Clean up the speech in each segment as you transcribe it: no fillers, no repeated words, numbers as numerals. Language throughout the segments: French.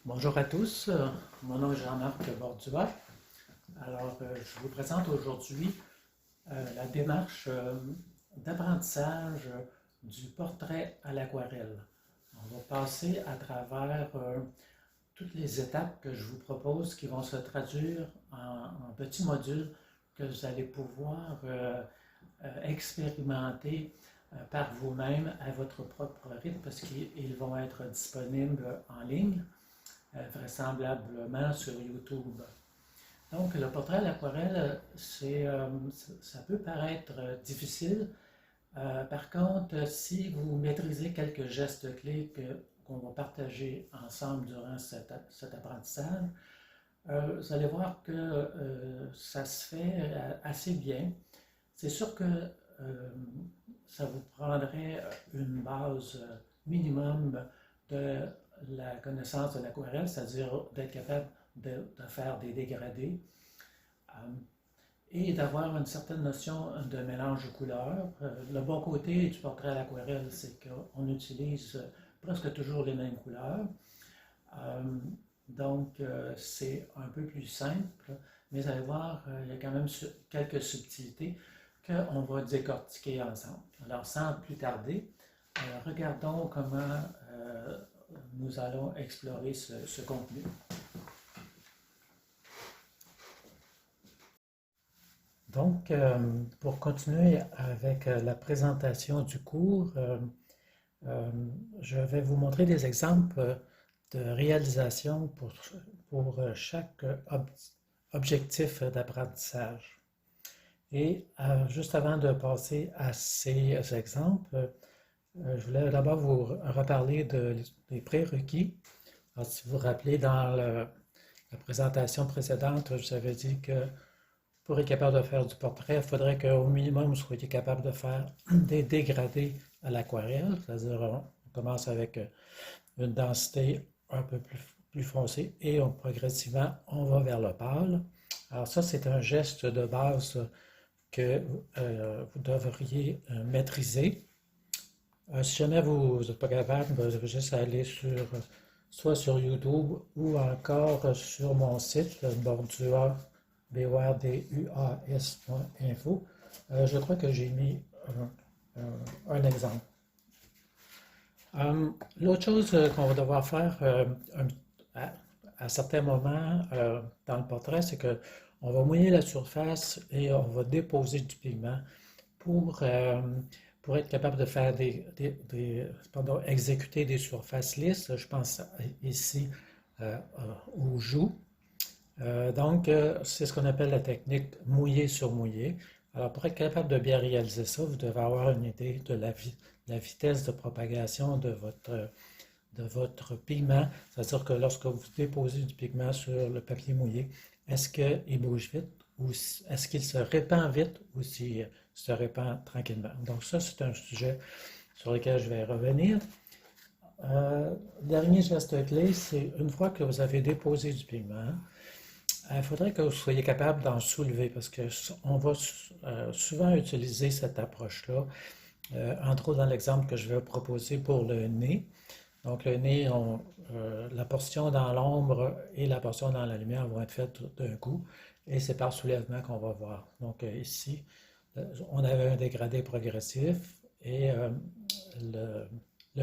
Bonjour à tous, mon nom est Jean-Marc Bordua. Alors, je vous présente aujourd'hui la démarche d'apprentissage du portrait à l'aquarelle. On va passer à travers toutes les étapes que je vous propose qui vont se traduire en petits modules que vous allez pouvoir expérimenter par vous-même à votre propre rythme parce qu'ils vont être disponibles en ligne vraisemblablement sur YouTube. Donc, le portrait à l'aquarelle, ça peut paraître difficile. Par contre, si vous maîtrisez quelques gestes clés qu'on va partager ensemble durant cet apprentissage, vous allez voir que ça se fait assez bien. C'est sûr que ça vous prendrait une base minimum de la connaissance de l'aquarelle, c'est-à-dire d'être capable de faire des dégradés et d'avoir une certaine notion de mélange de couleurs. Le bon côté du portrait à l'aquarelle, c'est qu'on utilise presque toujours les mêmes couleurs. Donc, c'est un peu plus simple, mais vous allez voir, il y a quand même quelques subtilités qu'on va décortiquer ensemble. Alors, sans plus tarder, regardons comment nous allons explorer ce contenu. Donc, pour continuer avec la présentation du cours, je vais vous montrer des exemples de réalisation pour chaque objectif d'apprentissage. Et juste avant de passer à ces exemples, je voulais d'abord vous reparler des prérequis. Alors, si vous vous rappelez, dans la présentation précédente, je vous avais dit que pour être capable de faire du portrait, il faudrait qu'au minimum, vous soyez capable de faire des dégradés à l'aquarelle, c'est-à-dire on commence avec une densité un peu plus foncée et progressivement, on va vers le pâle. Alors ça, c'est un geste de base que vous devriez maîtriser. Si jamais vous n'êtes pas capable, vous devez juste aller soit sur YouTube ou encore sur mon site, Bordua, BORDUAS.info. Je crois que j'ai mis un exemple. L'autre chose qu'on va devoir faire à certains moments dans le portrait, c'est qu'on va mouiller la surface et on va déposer du pigment pour être capable de faire exécuter des surfaces lisses. Je pense ici aux joues. Donc, c'est ce qu'on appelle la technique mouillé sur mouillé. Alors, pour être capable de bien réaliser ça, vous devez avoir une idée de la vitesse de propagation de votre pigment. C'est-à-dire que lorsque vous déposez du pigment sur le papier mouillé, est-ce qu'il bouge vite ou est-ce qu'il se répand vite ou s'il se répand tranquillement. Donc ça, c'est un sujet sur lequel je vais revenir. Dernier geste clé, c'est une fois que vous avez déposé du pigment, il faudrait que vous soyez capable d'en soulever parce qu'on va souvent utiliser cette approche-là, entre autres dans l'exemple que je vais proposer pour le nez. Donc le nez, la portion dans l'ombre et la portion dans la lumière vont être faites d'un coup et c'est par soulèvement qu'on va voir. Donc ici, on avait un dégradé progressif et le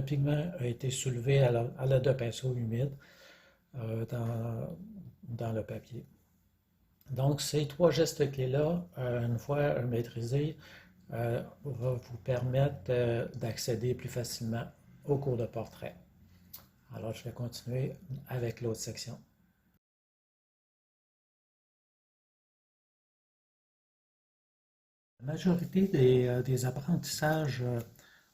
pigment a été soulevé à l'aide de pinceau humide dans le papier. Donc, ces trois gestes clés-là, une fois maîtrisés, va vous permettre d'accéder plus facilement au cours de portrait. Alors, je vais continuer avec l'autre section. La majorité des apprentissages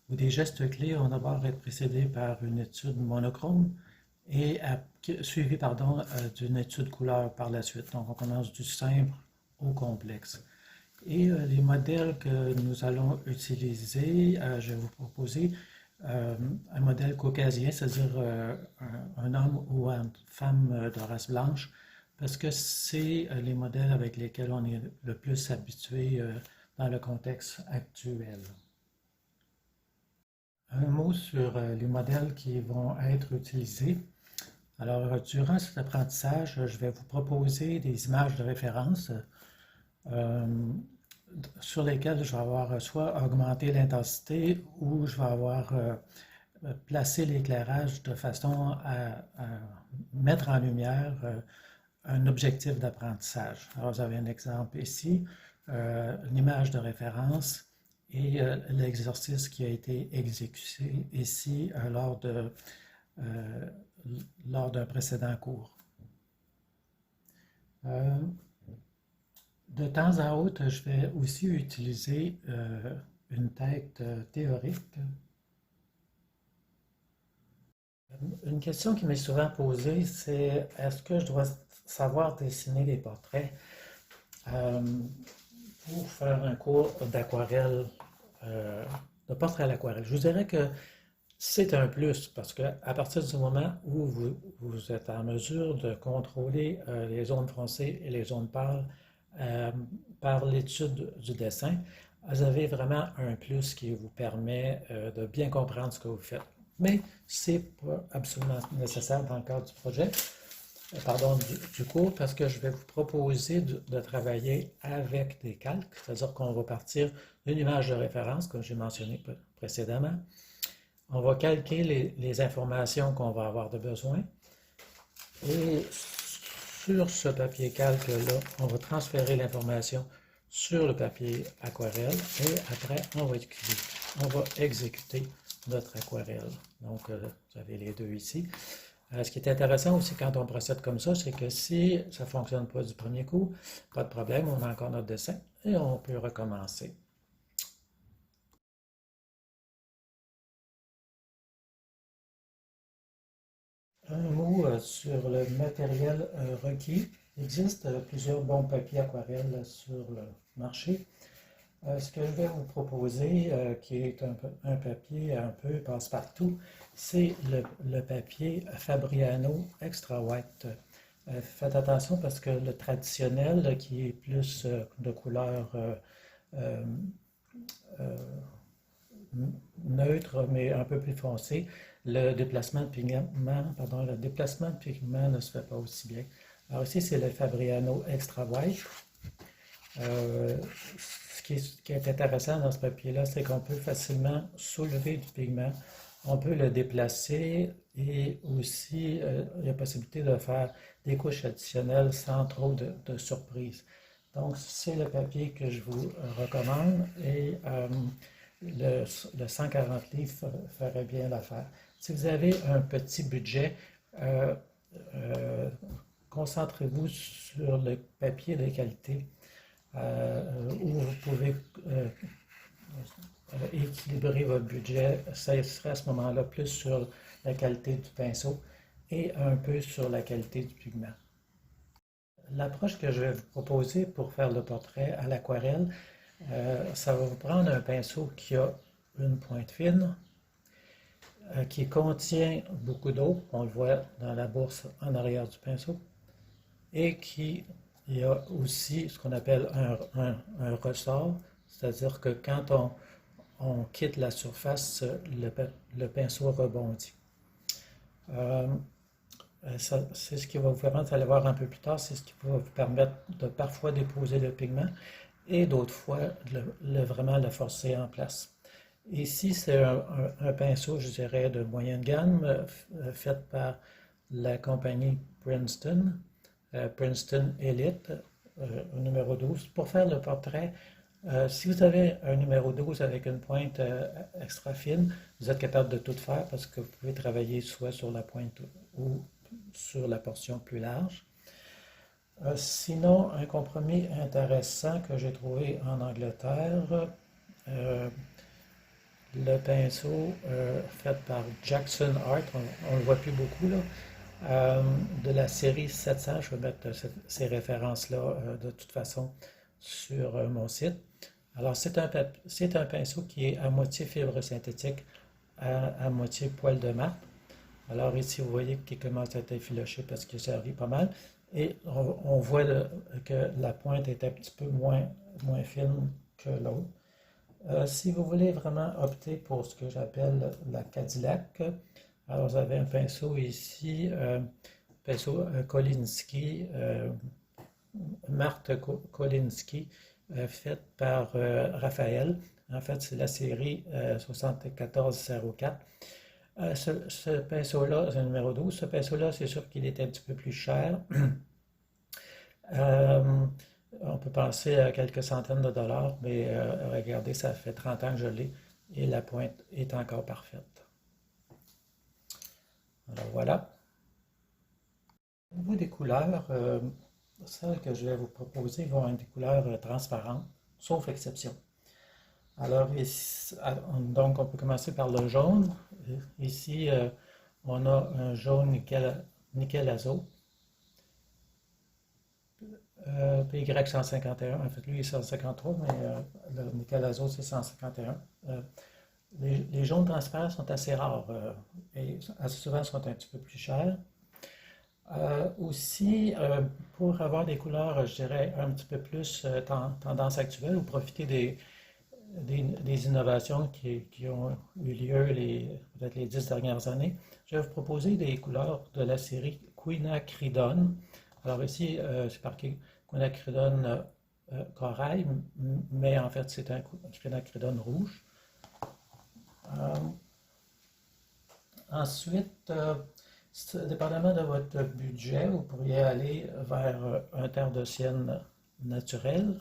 ou des gestes clés vont d'abord être précédés par une étude monochrome et suivie d'une étude couleur par la suite. Donc, on commence du simple au complexe. Et les modèles que nous allons utiliser, je vais vous proposer un modèle caucasien, c'est-à-dire un homme ou une femme de race blanche, parce que c'est les modèles avec lesquels on est le plus habitué dans le contexte actuel. Un mot sur les modèles qui vont être utilisés. Alors, durant cet apprentissage, je vais vous proposer des images de référence euh, sur lesquelles je vais avoir soit augmenté l'intensité ou je vais avoir placé l'éclairage de façon à mettre en lumière un objectif d'apprentissage. Alors, vous avez un exemple ici, l'image de référence et l'exercice qui a été exécuté ici euh, lors d'un précédent cours. De temps à autre, je vais aussi utiliser une tête théorique. Une question qui m'est souvent posée, c'est est-ce que je dois savoir dessiner des portraits euh, pour faire un cours d'aquarelle, euh, de portrait à l'aquarelle? Je vous dirais que c'est un plus parce qu'à partir du moment où vous êtes en mesure de contrôler les zones foncées et les zones pâles euh, par l'étude du dessin, vous avez vraiment un plus qui vous permet de bien comprendre ce que vous faites. Mais ce n'est pas absolument nécessaire dans le cadre du projet, pardon, du cours, parce que je vais vous proposer de travailler avec des calques, c'est-à-dire qu'on va partir d'une image de référence, comme j'ai mentionné précédemment. On va calquer les informations qu'on va avoir de besoin. Et sur ce papier calque-là, on va transférer l'information sur le papier aquarelle et après, on va exécuter notre aquarelle. Donc, vous avez les deux ici. Ce qui est intéressant aussi quand on procède comme ça, c'est que si ça ne fonctionne pas du premier coup, pas de problème, on a encore notre dessin et on peut recommencer. Un mot sur le matériel requis. Il existe plusieurs bons papiers aquarelles sur le marché. Ce que je vais vous proposer, qui est un papier un peu passe-partout, c'est le papier Fabriano Extra White. Faites attention parce que le traditionnel, qui est plus de couleur euh, neutre, mais un peu plus foncé, le déplacement de pigment ne se fait pas aussi bien. Alors ici, c'est le Fabriano Extra White. Ce qui est intéressant dans ce papier-là, c'est qu'on peut facilement soulever du pigment, on peut le déplacer et aussi il y a possibilité de faire des couches additionnelles sans trop de surprise. Donc, c'est le papier que je vous recommande et le 140 livres ferait bien l'affaire. Si vous avez un petit budget, euh, euh, concentrez-vous sur le papier de qualité où vous pouvez équilibrer votre budget. Ça serait à ce moment-là plus sur la qualité du pinceau et un peu sur la qualité du pigment. L'approche que je vais vous proposer pour faire le portrait à l'aquarelle, ça va vous prendre un pinceau qui a une pointe fine, qui contient beaucoup d'eau, on le voit dans la bourse en arrière du pinceau, et qui il y a aussi ce qu'on appelle un ressort, c'est-à-dire que quand on quitte la surface, le pinceau rebondit. C'est ce qui va vous permettre, vous allez voir un peu plus tard, c'est ce qui va vous permettre de parfois déposer le pigment et d'autres fois vraiment le forcer en place. Ici, c'est un pinceau, je dirais, de moyenne gamme, fait par la compagnie Princeton. Princeton Elite, numéro 12. Pour faire le portrait, si vous avez un numéro 12 avec une pointe extra fine, vous êtes capable de tout faire parce que vous pouvez travailler soit sur la pointe ou sur la portion plus large. Sinon, un compromis intéressant que j'ai trouvé en Angleterre, le pinceau fait par Jackson Art, on ne le voit plus beaucoup là, de la série 700. Je vais mettre ces références-là de toute façon sur mon site. Alors, c'est un pinceau qui est à moitié fibre synthétique, à moitié poil de marbre. Alors ici, vous voyez qu'il commence à être effiloché parce qu'il servi pas mal. Et on voit que la pointe est un petit peu moins fine que l'autre. Si vous voulez vraiment opter pour ce que j'appelle la Cadillac, Alors, vous avez un pinceau ici, pinceau Kolinsky, Marthe Kolinsky, faite par Raphaël. En fait, c'est la série 7404. Ce pinceau-là, c'est le numéro 12. Ce pinceau-là, c'est sûr qu'il est un petit peu plus cher. Euh, on peut penser à quelques centaines de dollars, mais regardez, ça fait 30 ans que je l'ai et la pointe est encore parfaite. Alors voilà. Au niveau des couleurs, celles que je vais vous proposer vont être des couleurs transparentes, sauf exception. Alors ici, donc on peut commencer par le jaune. Ici, on a un jaune nickel azo. PY 151, en fait lui il est 153, mais le nickel azo c'est 151. Les jaunes transparents sont assez rares et assez souvent sont un petit peu plus chers. Aussi, pour avoir des couleurs, je dirais, un petit peu plus tendance actuelle, ou profiter des innovations qui ont eu lieu peut-être les 10 dernières années, je vais vous proposer des couleurs de la série Quinacridone. Alors ici, c'est marqué Quinacridone corail, mais en fait, c'est un Quinacridone rouge. Ensuite, dépendamment de votre budget, vous pourriez aller vers un terre de sienne naturel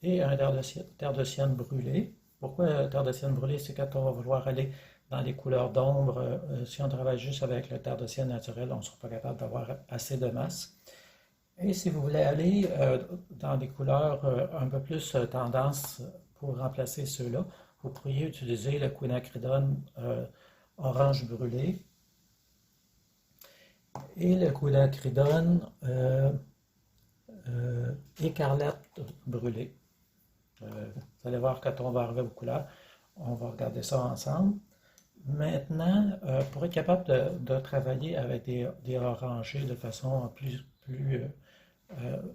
et un terre de sienne brûlé. Pourquoi terre de sienne brûlé? C'est quand on va vouloir aller dans les couleurs d'ombre. Si on travaille juste avec le terre de sienne naturel, on ne sera pas capable d'avoir assez de masse. Et si vous voulez aller dans des couleurs un peu plus tendance pour remplacer ceux-là, vous pourriez utiliser le quinacridone orange brûlé et le quinacridone écarlate brûlé. Vous allez voir quand on va arriver aux couleurs, on va regarder ça ensemble. Maintenant, pour être capable de travailler avec des orangés de façon plus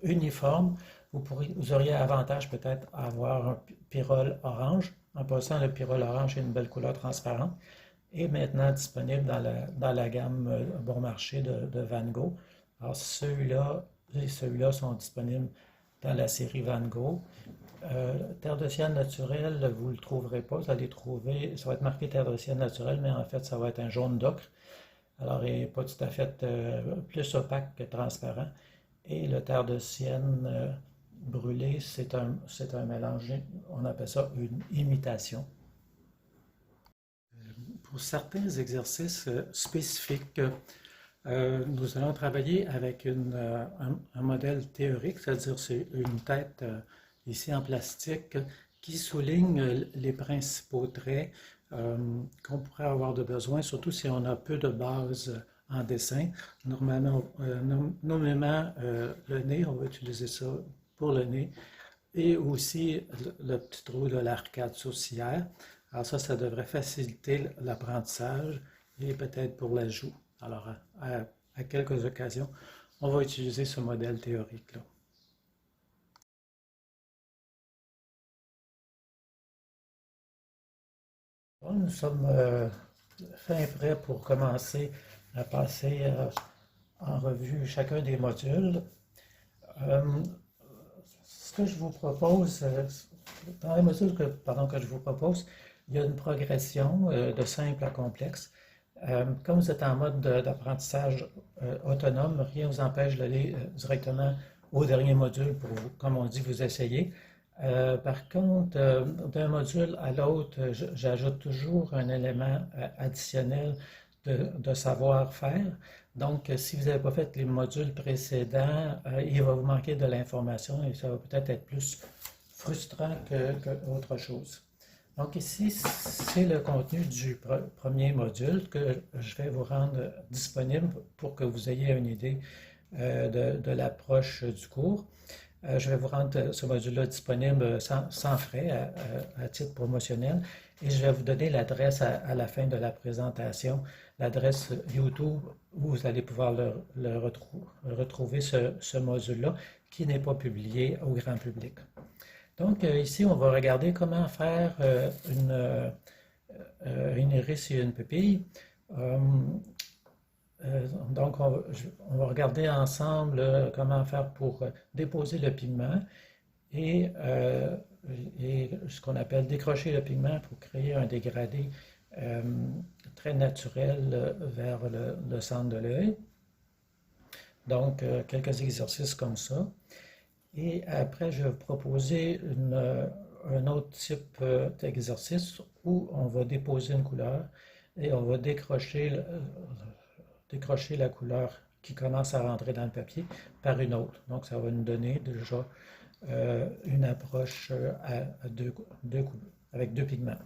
uniforme, vous auriez avantage peut-être à avoir un pyrrole orange. En passant, le pyrrole orange est une belle couleur transparente et maintenant disponible dans la gamme bon marché de Van Gogh. Alors ceux-là et ceux-là sont disponibles dans la série Van Gogh. Terre de sienne naturelle, vous ne le trouverez pas. Vous allez trouver, ça va être marqué terre de sienne naturelle, mais en fait, ça va être un jaune d'ocre. Alors, il n'est pas tout à fait plus opaque que transparent. Et le terre de sienne brûlé, c'est un mélange, on appelle ça une imitation. Pour certains exercices spécifiques, nous allons travailler avec un modèle théorique, c'est-à-dire c'est une tête ici en plastique qui souligne les principaux traits qu'on pourrait avoir de besoin, surtout si on a peu de base en dessin. Normalement, nommément le nez, on va utiliser ça pour le nez, et aussi le petit trou de l'arcade sourcilière. Alors ça devrait faciliter l'apprentissage et peut-être pour la joue. Alors, à quelques occasions, on va utiliser ce modèle théorique-là. Bon, nous sommes fin prêts pour commencer à passer en revue chacun des modules. Ce que je vous propose, dans les modules que je vous propose, il y a une progression de simple à complexe. Comme vous êtes en mode d'apprentissage autonome, rien ne vous empêche d'aller directement au dernier module pour, comme on dit, vous essayer. Par contre, d'un module à l'autre, j'ajoute toujours un élément additionnel de savoir-faire. Donc, si vous n'avez pas fait les modules précédents, il va vous manquer de l'information et ça va peut-être être plus frustrant qu'autre chose. Donc ici, c'est le contenu du premier module que je vais vous rendre disponible pour que vous ayez une idée de l'approche du cours. Je vais vous rendre ce module-là disponible sans frais, à titre promotionnel, et je vais vous donner l'adresse à la fin de la présentation, l'adresse YouTube où vous allez pouvoir retrouver ce module-là qui n'est pas publié au grand public. Donc ici, on va regarder comment faire une iris et une pupille. Euh, donc, on va regarder ensemble comment faire pour déposer le pigment et, ce qu'on appelle décrocher le pigment pour créer un dégradé euh, très naturel vers le centre de l'œil. Donc, quelques exercices comme ça. Et après, je vais vous proposer un autre type d'exercice où on va déposer une couleur et on va décrocher la couleur qui commence à rentrer dans le papier par une autre. Donc, ça va nous donner déjà une approche avec deux pigments.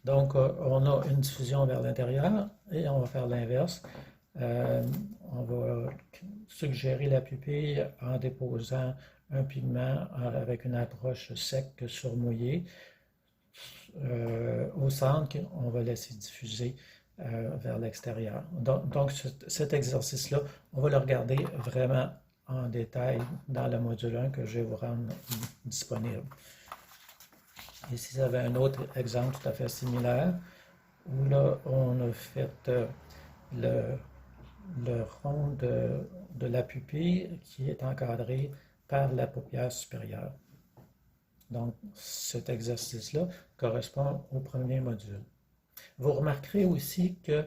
Donc, on a une diffusion vers l'intérieur et on va faire l'inverse. On va suggérer la pupille en déposant un pigment avec une approche sec sur mouillé. Au centre, on va laisser diffuser vers l'extérieur. Donc cet exercice-là, on va le regarder vraiment en détail dans le module 1 que je vais vous rendre disponible. Ici, vous avez un autre exemple tout à fait similaire où là, on a fait le rond de la pupille qui est encadré par la paupière supérieure. Donc, cet exercice-là correspond au premier module. Vous remarquerez aussi que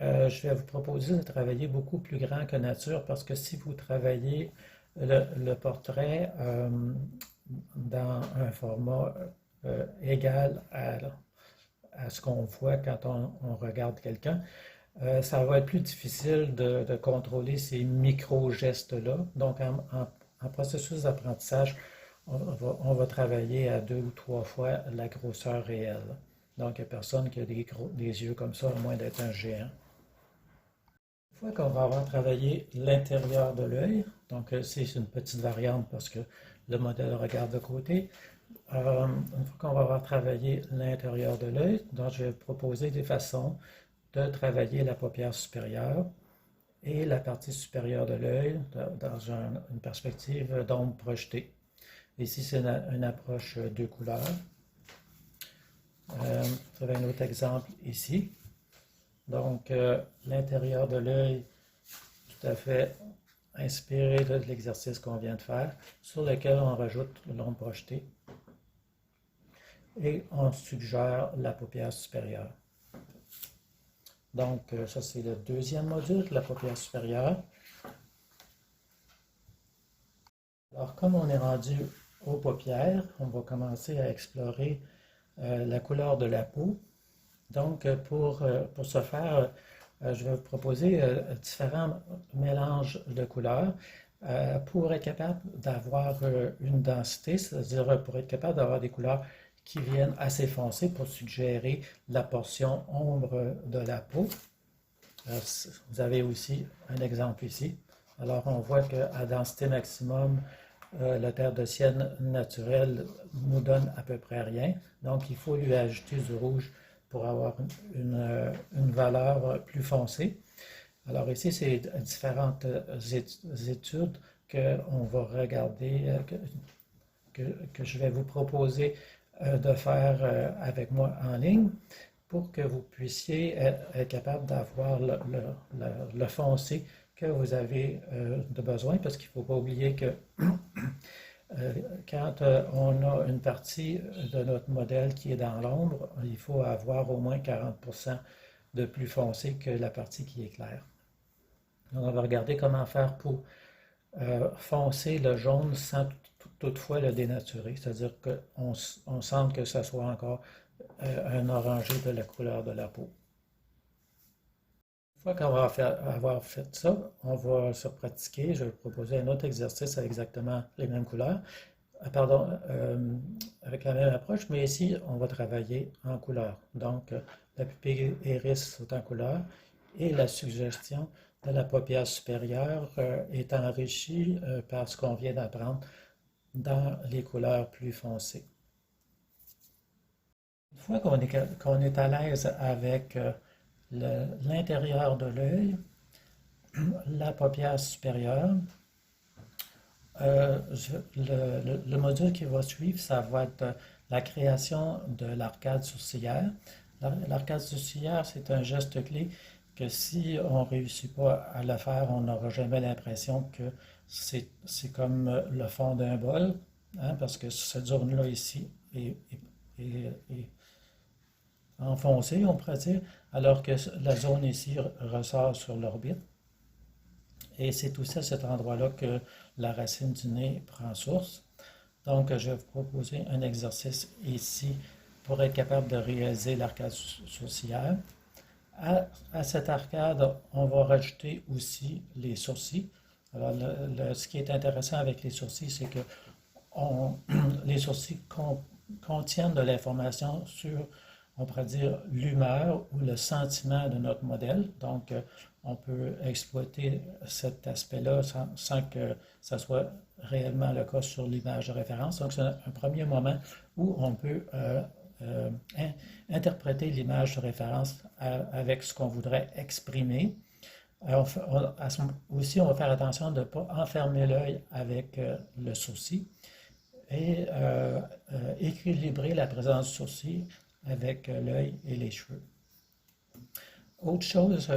je vais vous proposer de travailler beaucoup plus grand que nature parce que si vous travaillez le portrait dans un format égal à ce qu'on voit quand on regarde quelqu'un, ça va être plus difficile de contrôler ces micro-gestes-là. Donc, en processus d'apprentissage, on va travailler à 2 ou 3 fois la grosseur réelle. Donc, il n'y a personne qui a des yeux comme ça, à moins d'être un géant. Une fois qu'on va avoir travaillé l'intérieur de l'œil, donc c'est une petite variante parce que le modèle regarde de côté. Une fois qu'on va avoir travaillé l'intérieur de l'œil, donc je vais proposer des façons de travailler la paupière supérieure et la partie supérieure de l'œil dans une perspective d'ombre projetée. Ici, c'est une approche deux couleurs. Vous avez un autre exemple ici. Donc, l'intérieur de l'œil, tout à fait inspiré de l'exercice qu'on vient de faire, sur lequel on rajoute l'ombre projetée. Et on suggère la paupière supérieure. Donc, ça, c'est le deuxième module, la paupière supérieure. Alors, comme on est rendu aux paupières, on va commencer à explorer la couleur de la peau. Donc, pour ce faire, je vais vous proposer différents mélanges de couleurs pour être capable d'avoir une densité, c'est-à-dire pour être capable d'avoir des couleurs qui viennent assez foncées pour suggérer la portion ombre de la peau. Vous avez aussi un exemple ici. Alors, on voit qu'à densité maximum, le terre de sienne naturel nous donne à peu près rien. Donc, il faut lui ajouter du rouge pour avoir une valeur plus foncée. Alors ici, c'est différentes études qu'on va regarder, que je vais vous proposer de faire avec moi en ligne pour que vous puissiez être capable d'avoir le foncé que vous avez de besoin, parce qu'il ne faut pas oublier que quand on a une partie de notre modèle qui est dans l'ombre, il faut avoir au moins 40% de plus foncé que la partie qui est claire. Donc, on va regarder comment faire pour foncer le jaune sans toutefois le dénaturer, c'est-à-dire qu'on sente que ça soit encore un orangé de la couleur de la peau. Une fois qu'on va avoir fait ça, on va se pratiquer. Je vais vous proposer un autre exercice avec exactement les mêmes couleurs, avec la même approche, mais ici, on va travailler en couleur. Donc, la pupille iris est en couleur et la suggestion de la paupière supérieure est enrichie par ce qu'on vient d'apprendre dans les couleurs plus foncées. Une fois qu'on est à l'aise avec l'intérieur de l'œil, la paupière supérieure, le module qui va suivre, ça va être la création de l'arcade sourcilière. L'arcade sourcilière, c'est un geste clé que si on ne réussit pas à le faire, on n'aura jamais l'impression que c'est comme le fond d'un bol, hein, parce que cette zone-là ici est enfoncée, on pourrait dire, alors que la zone ici ressort sur l'orbite. Et c'est aussi à cet endroit-là que la racine du nez prend source. Donc, je vais vous proposer un exercice ici pour être capable de réaliser l'arcade sourcilière. À cette arcade, on va rajouter aussi les sourcils. Alors, ce qui est intéressant avec les sourcils, c'est que les sourcils contiennent de l'information sur, on pourrait dire, l'humeur ou le sentiment de notre modèle. Donc, on peut exploiter cet aspect-là sans que ça soit réellement le cas sur l'image de référence. Donc, c'est un premier moment où on peut interpréter l'image de référence avec ce qu'on voudrait exprimer. Aussi, on va faire attention de ne pas enfermer l'œil avec le sourcil et équilibrer la présence du sourcil avec l'œil et les cheveux. Autre chose,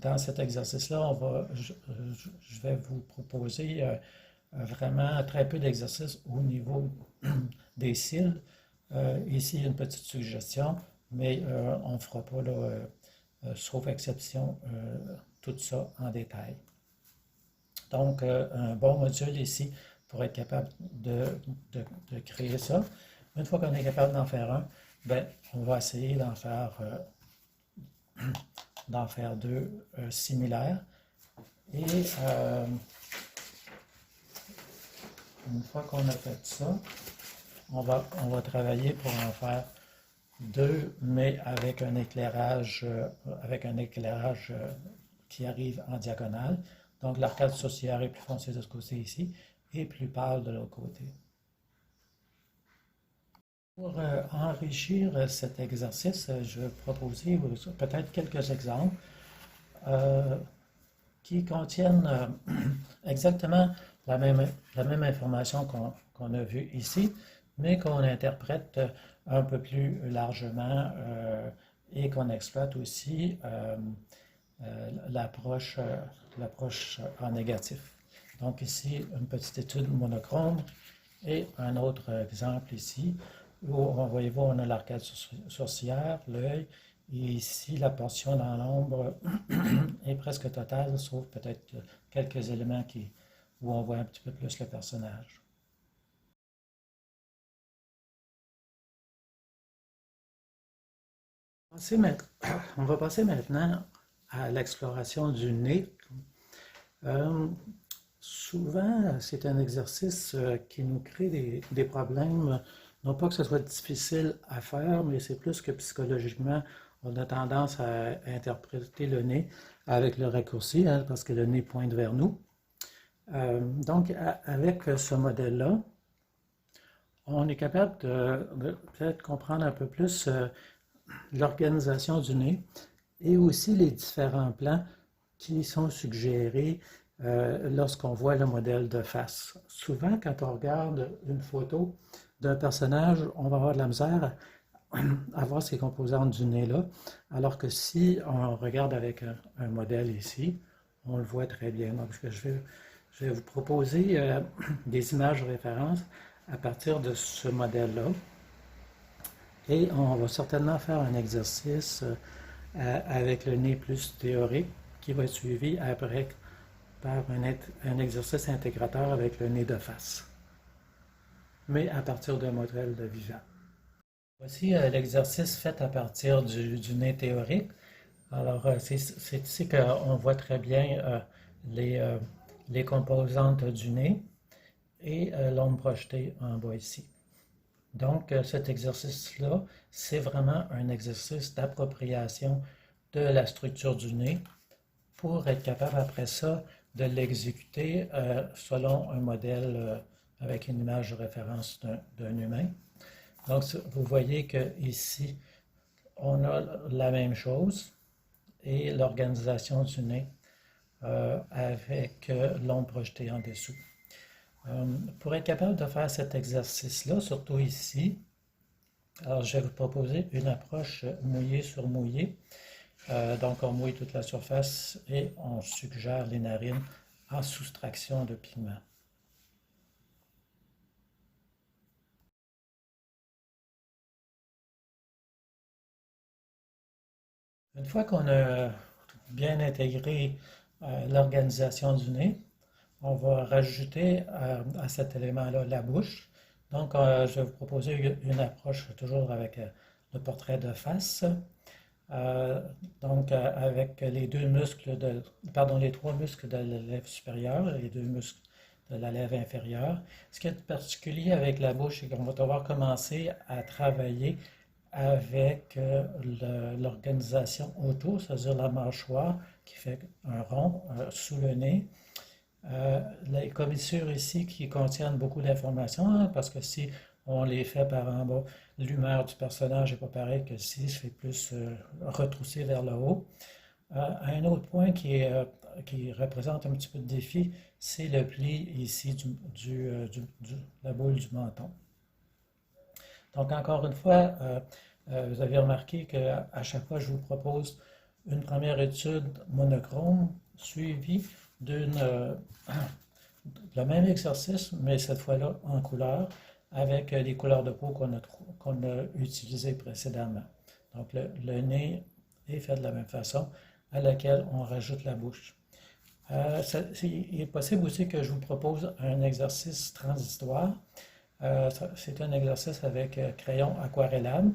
dans cet exercice-là, je vais vous proposer vraiment très peu d'exercices au niveau des cils. Ici, une petite suggestion, mais on ne fera pas, là, sauf exception, tout ça en détail. Donc, un bon module ici pour être capable de créer ça. Une fois qu'on est capable d'en faire un, ben, on va essayer d'en faire deux similaires. Et une fois qu'on a fait ça, on va travailler pour en faire deux, mais avec un éclairage qui arrive en diagonale. Donc l'arcade sourcilière est plus foncée de ce côté ici et plus pâle de l'autre côté. Pour enrichir cet exercice, je vais proposer peut-être quelques exemples qui contiennent exactement la même information qu'on a vue ici, mais qu'on interprète un peu plus largement et qu'on exploite aussi l'approche en négatif. Donc ici, une petite étude monochrome et un autre exemple ici où, voyez-vous, on a l'arcade sourcilière, l'œil, et ici, la portion dans l'ombre est presque totale, sauf peut-être quelques éléments où on voit un petit peu plus le personnage. On va passer maintenant à l'exploration du nez. Souvent, c'est un exercice qui nous crée des problèmes. Non pas que ce soit difficile à faire, mais c'est plus que psychologiquement, on a tendance à interpréter le nez avec le raccourci, hein, parce que le nez pointe vers nous. Donc, avec ce modèle-là, on est capable de peut-être comprendre un peu plus l'organisation du nez et aussi les différents plans qui sont suggérés lorsqu'on voit le modèle de face. Souvent, quand on regarde une photo d'un personnage, on va avoir de la misère à voir ces composantes du nez-là, alors que si on regarde avec un modèle ici, on le voit très bien. Donc, je vais vous proposer des images de référence à partir de ce modèle-là. Et on va certainement faire un exercice avec le nez plus théorique qui va être suivi après par un exercice intégrateur avec le nez de face, mais à partir d'un modèle de vivant. Voici l'exercice fait à partir du nez théorique. Alors, c'est ici qu'on voit très bien les composantes du nez et l'ombre projetée en bas ici. Donc, cet exercice-là, c'est vraiment un exercice d'appropriation de la structure du nez pour être capable après ça de l'exécuter selon un modèle avec une image de référence d'un humain. Donc, vous voyez qu'ici, on a la même chose et l'organisation du nez avec l'ombre projetée en dessous. Pour être capable de faire cet exercice-là, surtout ici, alors je vais vous proposer une approche mouillé sur mouillé. Donc on mouille toute la surface et on suggère les narines en soustraction de pigments. Une fois qu'on a bien intégré l'organisation du nez, on va rajouter à cet élément-là la bouche. Donc, je vais vous proposer une approche toujours avec le portrait de face. Euh, donc, avec les deux muscles pardon, les trois muscles de la lèvre supérieure et les deux muscles de la lèvre inférieure. Ce qui est particulier avec la bouche, c'est qu'on va devoir commencer à travailler avec l'organisation autour, c'est-à-dire la mâchoire qui fait un rond sous le nez. Les commissures ici qui contiennent beaucoup d'informations, hein, parce que si on les fait par en bas, l'humeur du personnage n'est pas pareil que si c'est plus retroussé vers le haut. Un autre point qui représente un petit peu de défi, c'est le pli ici de la boule du menton. Donc, encore une fois, vous avez remarqué qu'à chaque fois, je vous propose une première étude monochrome suivie le même exercice, mais cette fois-là en couleur, avec les couleurs de peau qu'on a utilisées précédemment. Donc, le nez est fait de la même façon, à laquelle on rajoute la bouche. Il est possible aussi que je vous propose un exercice transitoire. C'est un exercice avec crayon aquarellable.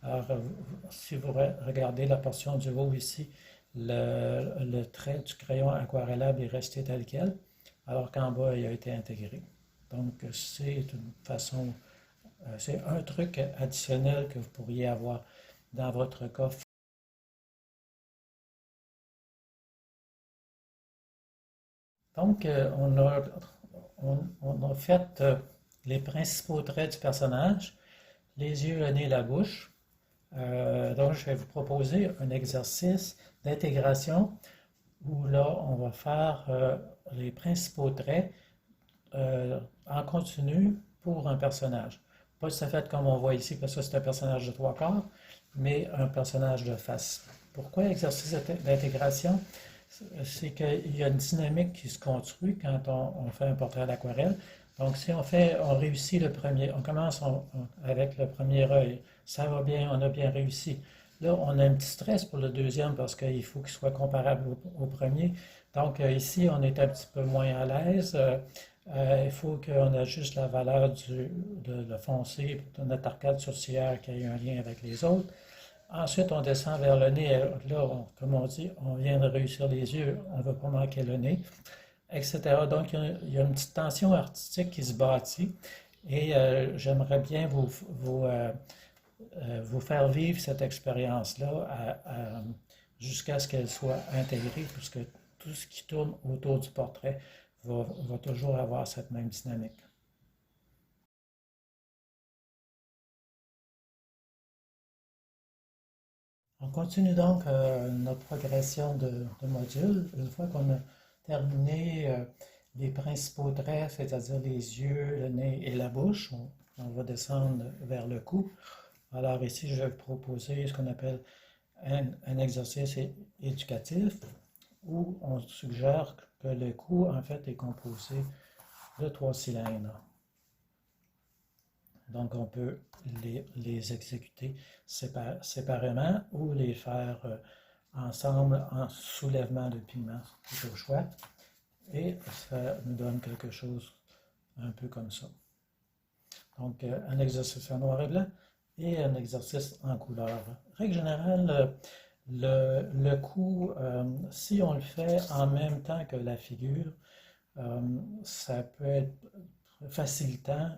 Alors, si vous regardez la portion du haut ici, le trait du crayon aquarellable est resté tel quel, alors qu'en bas, il a été intégré. Donc, c'est un truc additionnel que vous pourriez avoir dans votre coffre. Donc, on a fait les principaux traits du personnage, les yeux, le nez, la bouche. Donc, je vais vous proposer un exercice d'intégration où là, on va faire les principaux traits en continu pour un personnage. Pas tout à fait comme on voit ici, parce que c'est un personnage de trois quarts, mais un personnage de face. Pourquoi exercice d'intégration? C'est qu'il y a une dynamique qui se construit quand on fait un portrait à l'aquarelle. Donc, si on réussit le premier, on commence avec le premier œil, ça va bien, on a bien réussi. Là, on a un petit stress pour le deuxième parce qu'il faut qu'il soit comparable au premier. Donc, ici, on est un petit peu moins à l'aise. Il faut qu'on ajuste la valeur de le foncé de notre arcade sourcilière qui ait un lien avec les autres. Ensuite, on descend vers le nez. Là, comme on dit, on vient de réussir les yeux, on ne veut pas manquer le nez, etc. Donc, il y a une petite tension artistique qui se bâtit et j'aimerais bien vous faire vivre cette expérience-là jusqu'à ce qu'elle soit intégrée, puisque tout ce qui tourne autour du portrait va toujours avoir cette même dynamique. On continue donc notre progression de modules. Une fois qu'on a terminé les principaux traits, c'est-à-dire les yeux, le nez et la bouche, on va descendre vers le cou. Alors ici, je vais vous proposer ce qu'on appelle un exercice éducatif où on suggère que le cou, en fait, est composé de trois cylindres. Donc, on peut les exécuter séparément ou les faire ensemble en soulèvement de pigments, c'est au choix. Et ça nous donne quelque chose un peu comme ça. Donc, un exercice en noir et blanc et un exercice en couleur. Règle générale, le coup, si on le fait en même temps que la figure, ça peut être facilitant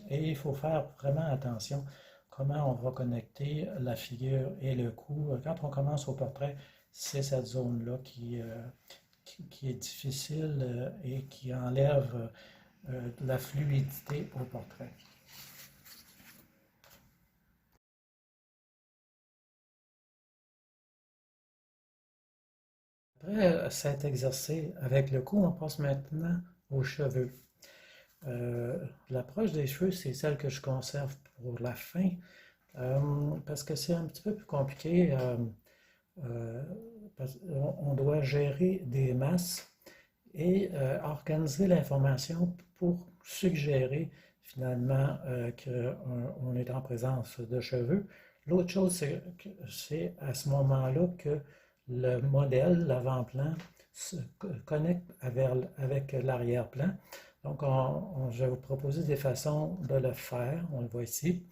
et il faut faire vraiment attention comment on va connecter la figure et le cou. Quand on commence au portrait, c'est cette zone-là qui est difficile et qui enlève de la fluidité au portrait. Après s'être exercé avec le cou, on passe maintenant aux cheveux. L'approche des cheveux, c'est celle que je conserve pour la fin, parce que c'est un petit peu plus compliqué. Euh, on doit gérer des masses et organiser l'information pour suggérer finalement qu'on est en présence de cheveux. L'autre chose, c'est à ce moment-là que le modèle, l'avant-plan, se connecte avec l'arrière-plan. Donc, je vais vous proposer des façons de le faire, on le voit ici,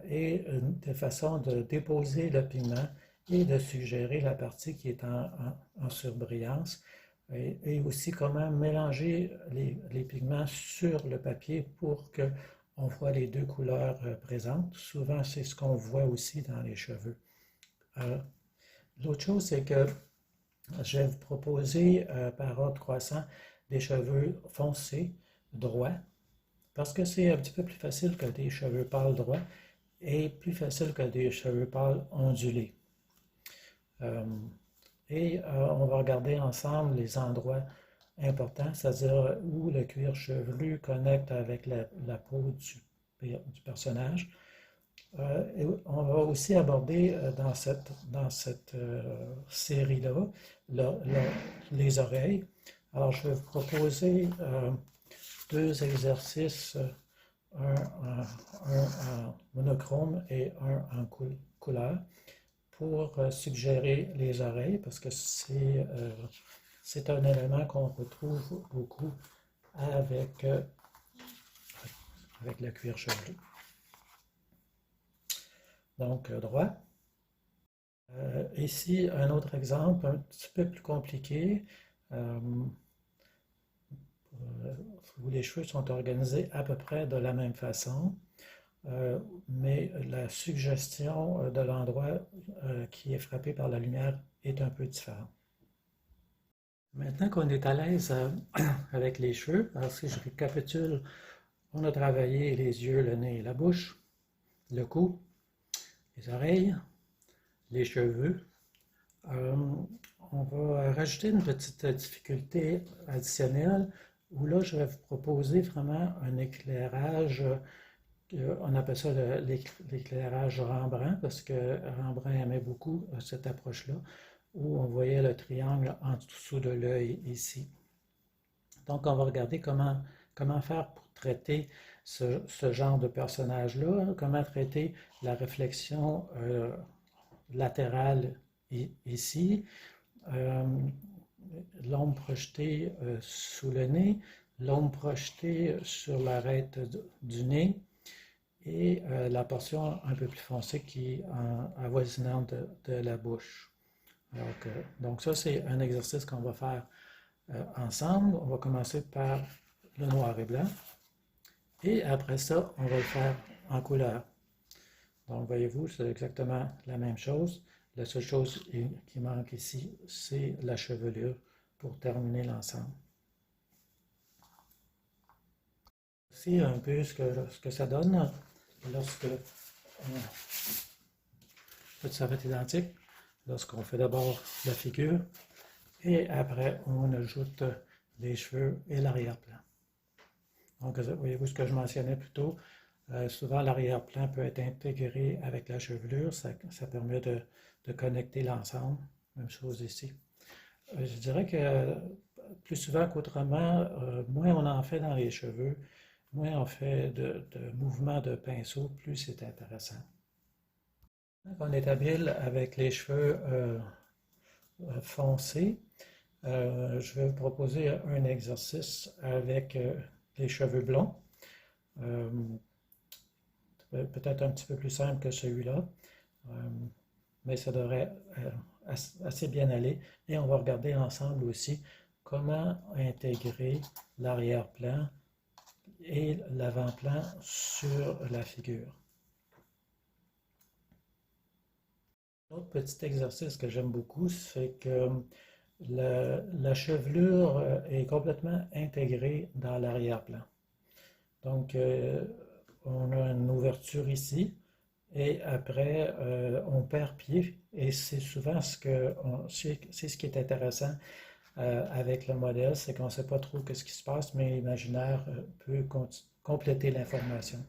et des façons de déposer le pigment et de suggérer la partie qui est en surbrillance, et aussi comment mélanger les pigments sur le papier pour qu'on voit les deux couleurs présentes. Souvent, c'est ce qu'on voit aussi dans les cheveux. L'autre chose, c'est que je vais vous proposer par ordre croissant des cheveux foncés, droits, parce que c'est un petit peu plus facile que des cheveux pâles droits et plus facile que des cheveux pâles ondulés. On va regarder ensemble les endroits importants, c'est-à-dire où le cuir chevelu connecte avec la peau du personnage. Et on va aussi aborder dans cette série-là les oreilles. Alors, je vais vous proposer deux exercices, un en monochrome et un en couleur, pour suggérer les oreilles, parce que c'est un élément qu'on retrouve beaucoup avec le cuir chevelu. Donc, droit. Ici, un autre exemple, un petit peu plus compliqué, où les cheveux sont organisés à peu près de la même façon, mais la suggestion de l'endroit qui est frappé par la lumière est un peu différente. Maintenant qu'on est à l'aise avec les cheveux, alors si je récapitule, on a travaillé les yeux, le nez et la bouche, le cou, les oreilles, les cheveux. On va rajouter une petite difficulté additionnelle où là, je vais vous proposer vraiment un éclairage, on appelle ça l'éclairage Rembrandt, parce que Rembrandt aimait beaucoup cette approche-là, où on voyait le triangle en dessous de l'œil ici. Donc, on va regarder comment faire pour traiter ce genre de personnage-là, comment traiter la réflexion latérale ici, l'ombre projetée sous le nez, l'ombre projetée sur l'arête du nez et la portion un peu plus foncée qui est avoisinante de la bouche. Donc ça, c'est un exercice qu'on va faire ensemble. On va commencer par le noir et blanc et après ça, on va le faire en couleur. Donc, voyez-vous, c'est exactement la même chose. La seule chose qui manque ici, c'est la chevelure pour terminer l'ensemble. Voici un peu ce que ça donne lorsque ça va être identique. Lorsqu'on fait d'abord la figure et après on ajoute les cheveux et l'arrière-plan. Donc, voyez-vous ce que je mentionnais plus tôt. Souvent, l'arrière-plan peut être intégré avec la chevelure. Ça permet de connecter l'ensemble. Même chose ici. Je dirais que plus souvent qu'autrement, moins on en fait dans les cheveux, moins on fait de mouvements de pinceau, plus c'est intéressant. Donc, on est habile avec les cheveux foncés. Je vais vous proposer un exercice avec les cheveux blonds. Peut-être un petit peu plus simple que celui-là, mais ça devrait assez bien aller. Et on va regarder ensemble aussi comment intégrer l'arrière-plan et l'avant-plan sur la figure. L'autre petit exercice que j'aime beaucoup, c'est que la chevelure est complètement intégrée dans l'arrière-plan. Donc, on a une ouverture ici et après on perd pied et c'est souvent c'est ce qui est intéressant avec le modèle, c'est qu'on ne sait pas trop ce qui se passe, mais l'imaginaire peut compléter l'information.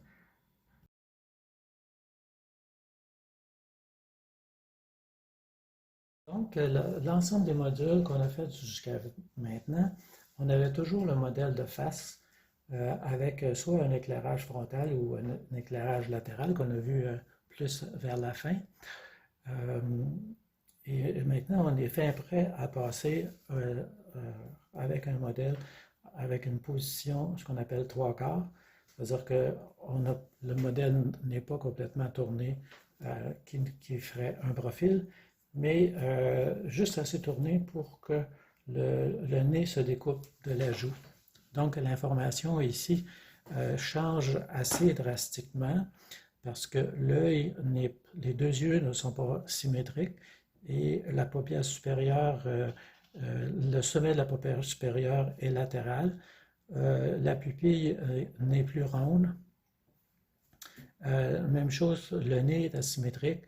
Donc, l'ensemble des modules qu'on a fait jusqu'à maintenant, on avait toujours le modèle de face avec soit un éclairage frontal ou un éclairage latéral qu'on a vu plus vers la fin. Euh, et maintenant, on est fin prêt à passer avec un modèle avec une position, ce qu'on appelle trois quarts. C'est-à-dire que le modèle n'est pas complètement tourné, qui ferait un profil, mais juste assez tourné pour que le nez se découpe de la joue. Donc l'information ici change assez drastiquement parce que les deux yeux ne sont pas symétriques et la paupière supérieure, le sommet de la paupière supérieure est latéral. La pupille n'est plus ronde. Même chose, le nez est asymétrique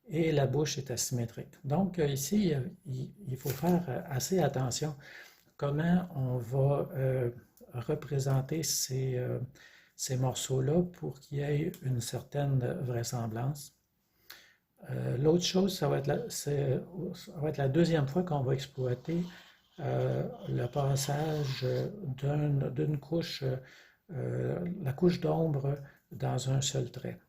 et la bouche est asymétrique. Donc ici, il faut faire assez attention comment on va représenter ces morceaux-là pour qu'il y ait une certaine vraisemblance. L'autre chose, ça va être la deuxième fois qu'on va exploiter le passage d'une couche, la couche d'ombre dans un seul trait.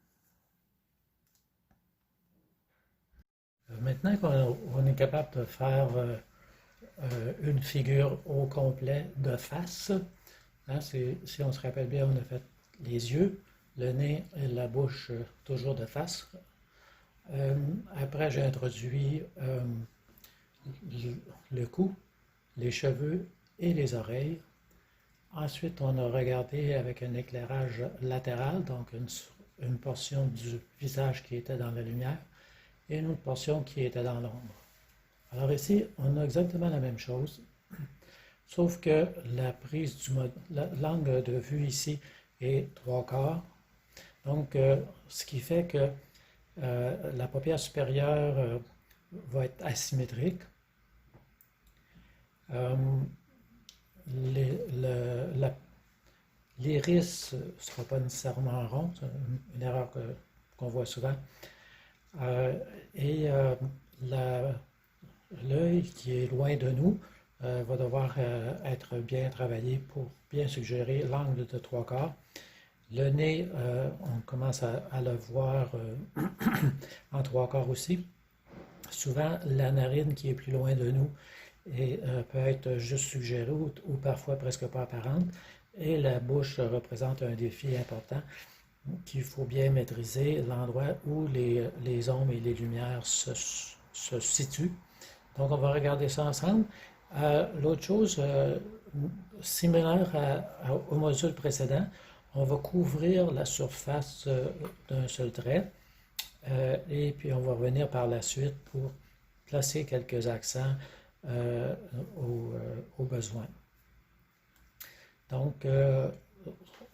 Maintenant qu'on est capable de faire une figure au complet de face, hein, si on se rappelle bien, on a fait les yeux, le nez et la bouche toujours de face. Après, j'ai introduit le cou, les cheveux et les oreilles. Ensuite, on a regardé avec un éclairage latéral, donc une portion du visage qui était dans la lumière et une autre portion qui était dans l'ombre. Alors ici, on a exactement la même chose, sauf que l'angle de vue ici est trois quarts. Donc, ce qui fait que la paupière supérieure va être asymétrique. L'iris ne sera pas nécessairement rond, c'est une erreur qu'on voit souvent. Et l'œil qui est loin de nous va devoir être bien travaillé pour bien suggérer l'angle de trois quarts. Le nez, on commence à le voir en trois quarts aussi. Souvent, la narine qui est plus loin de nous peut être juste suggérée ou parfois presque pas apparente. Et la bouche représente un défi important qu'il faut bien maîtriser, l'endroit où les ombres et les lumières se situent. Donc, on va regarder ça ensemble. L'autre chose, similaire au module précédent, on va couvrir la surface d'un seul trait et puis on va revenir par la suite pour placer quelques accents au besoin. Donc,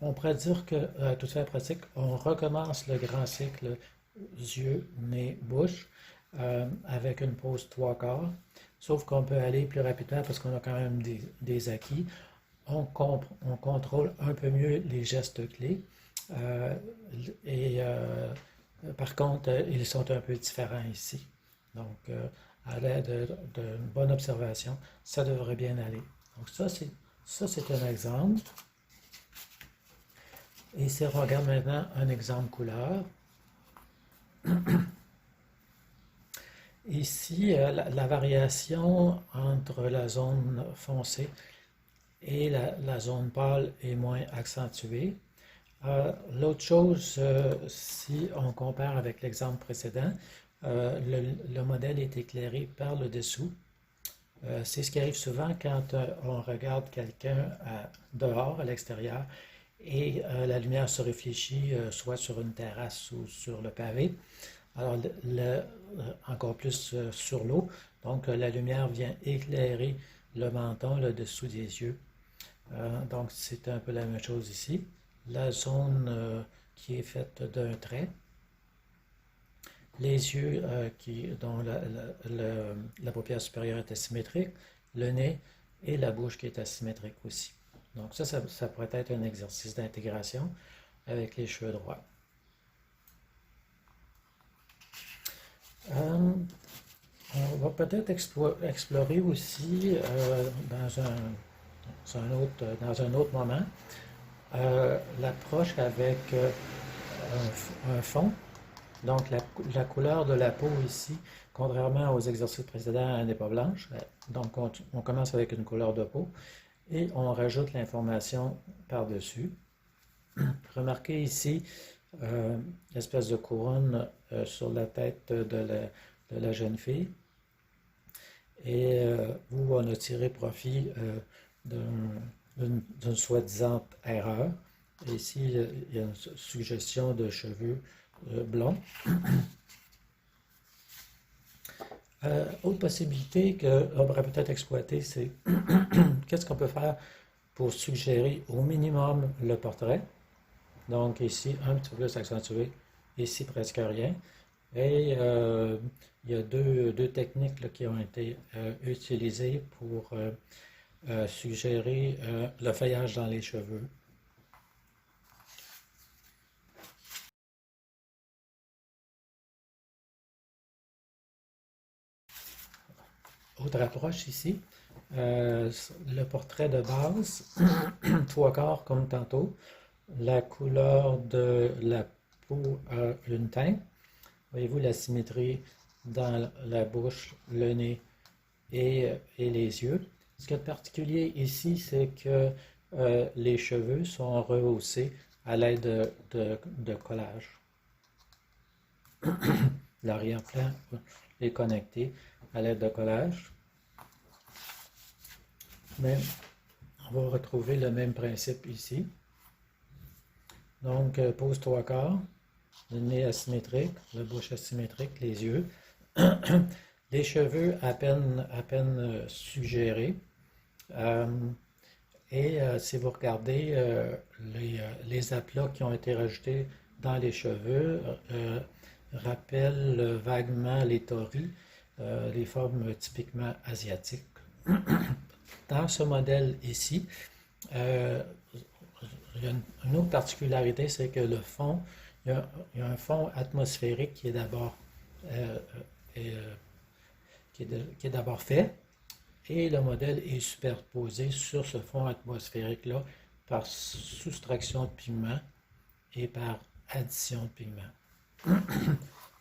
on pourrait dire que, à toute fin pratique, on recommence le grand cycle yeux, nez, bouche avec une pause trois quarts, sauf qu'on peut aller plus rapidement parce qu'on a quand même des acquis. On contrôle un peu mieux les gestes clés et par contre, ils sont un peu différents ici. Donc, à l'aide d'une bonne observation, ça devrait bien aller. Donc, ça, c'est un exemple. Et si on regarde maintenant un exemple couleur, ici, la variation entre la zone foncée et la zone pâle est moins accentuée. L'autre chose, si on compare avec l'exemple précédent, le modèle est éclairé par le dessous. C'est ce qui arrive souvent quand on regarde quelqu'un dehors, à l'extérieur, et la lumière se réfléchit soit sur une terrasse ou sur le pavé. Alors, encore plus sur l'eau. Donc, la lumière vient éclairer le menton, le dessous des yeux. Donc, c'est un peu la même chose ici. La zone qui est faite d'un trait. Les yeux dont la paupière supérieure est asymétrique. Le nez et la bouche qui est asymétrique aussi. Donc ça pourrait être un exercice d'intégration avec les cheveux droits. On va peut-être explorer aussi dans un autre moment l'approche avec un fond. Donc la couleur de la peau ici, contrairement aux exercices précédents, elle n'est pas blanche. Donc on commence avec une couleur de peau et on rajoute l'information par-dessus. Remarquez ici l'espèce de couronne sur la tête de la jeune fille. Et où on a tiré profit d'une soi-disant erreur. Et ici, il y a une suggestion de cheveux blonds. Autre possibilité qu'on pourrait peut-être exploiter, c'est qu'est-ce qu'on peut faire pour suggérer au minimum le portrait. Donc ici, un petit peu plus accentué, ici presque rien. Et il y a deux techniques là, qui ont été utilisées pour suggérer le feuillage dans les cheveux. Autre approche ici, le portrait de base, 3/4 comme tantôt. La couleur de la peau a une teinte. Voyez-vous la symétrie dans la bouche, le nez et les yeux. Ce qui est particulier ici, c'est que les cheveux sont rehaussés à l'aide de collage. L'arrière-plan est connecté à l'aide de collage. Mais on va retrouver le même principe ici. Donc, pose 3/4, le nez asymétrique, la bouche asymétrique, les yeux. Les cheveux à peine suggérés. Et si vous regardez les aplats qui ont été rajoutés dans les cheveux, rappellent vaguement les torii, les formes typiquement asiatiques. Dans ce modèle ici, il y a une autre particularité, c'est que le fond, il y a un fond atmosphérique qui est d'abord fait, et le modèle est superposé sur ce fond atmosphérique-là par soustraction de pigments et par addition de pigments.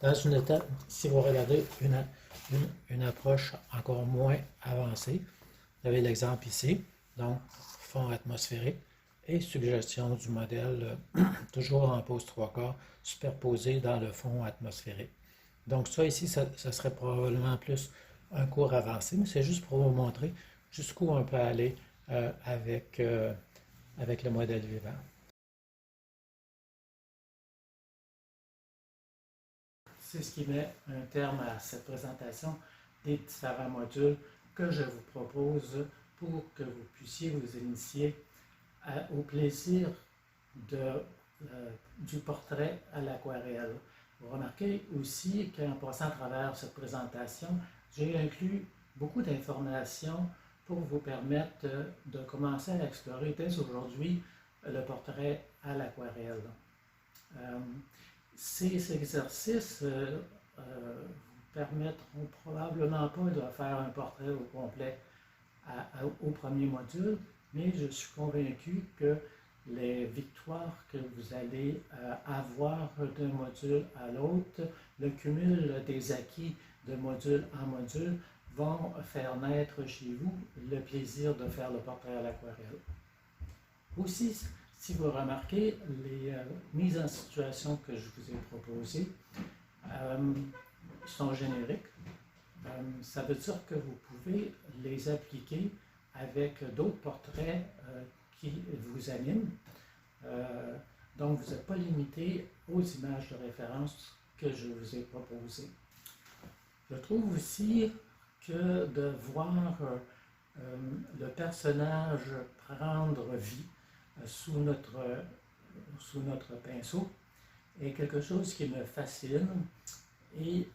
Dans une étape, si vous regardez une approche encore moins avancée, vous avez l'exemple ici, donc fond atmosphérique et suggestion du modèle, toujours en pose 3/4, superposé dans le fond atmosphérique. Donc ça ici, ça serait probablement plus un cours avancé, mais c'est juste pour vous montrer jusqu'où on peut aller avec le modèle vivant. C'est ce qui met un terme à cette présentation des différents modules que je vous propose pour que vous puissiez vous initier au plaisir du portrait à l'aquarelle. Vous remarquez aussi qu'en passant à travers cette présentation, j'ai inclus beaucoup d'informations pour vous permettre de commencer à explorer dès aujourd'hui le portrait à l'aquarelle. Ces exercices vous permettront probablement pas de faire un portrait au complet au premier module, mais je suis convaincu que les victoires que vous allez avoir d'un module à l'autre, le cumul des acquis de module en module vont faire naître chez vous le plaisir de faire le portrait à l'aquarelle. Aussi, si vous remarquez, les mises en situation que je vous ai proposées sont génériques. Ça veut dire que vous pouvez les appliquer avec d'autres portraits qui vous animent. Donc, vous n'êtes pas limité aux images de référence que je vous ai proposées. Je trouve aussi que de voir le personnage prendre vie sous notre pinceau est quelque chose qui me fascine et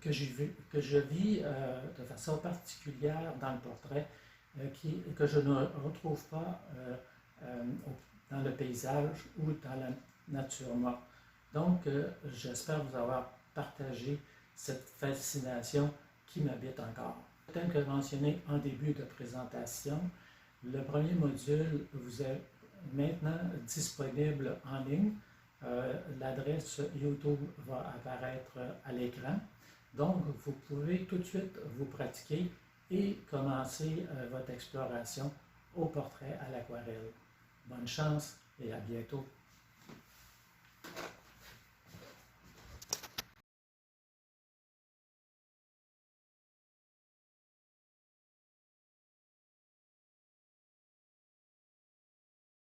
que je vis de façon particulière dans le portrait que je ne retrouve pas dans le paysage ou dans la nature morte. Donc, j'espère vous avoir partagé cette fascination qui m'habite encore. Tel que mentionné en début de présentation, le premier module vous est maintenant disponible en ligne. L'adresse YouTube va apparaître à l'écran. Donc, vous pouvez tout de suite vous pratiquer et commencer votre exploration au portrait à l'aquarelle. Bonne chance et à bientôt.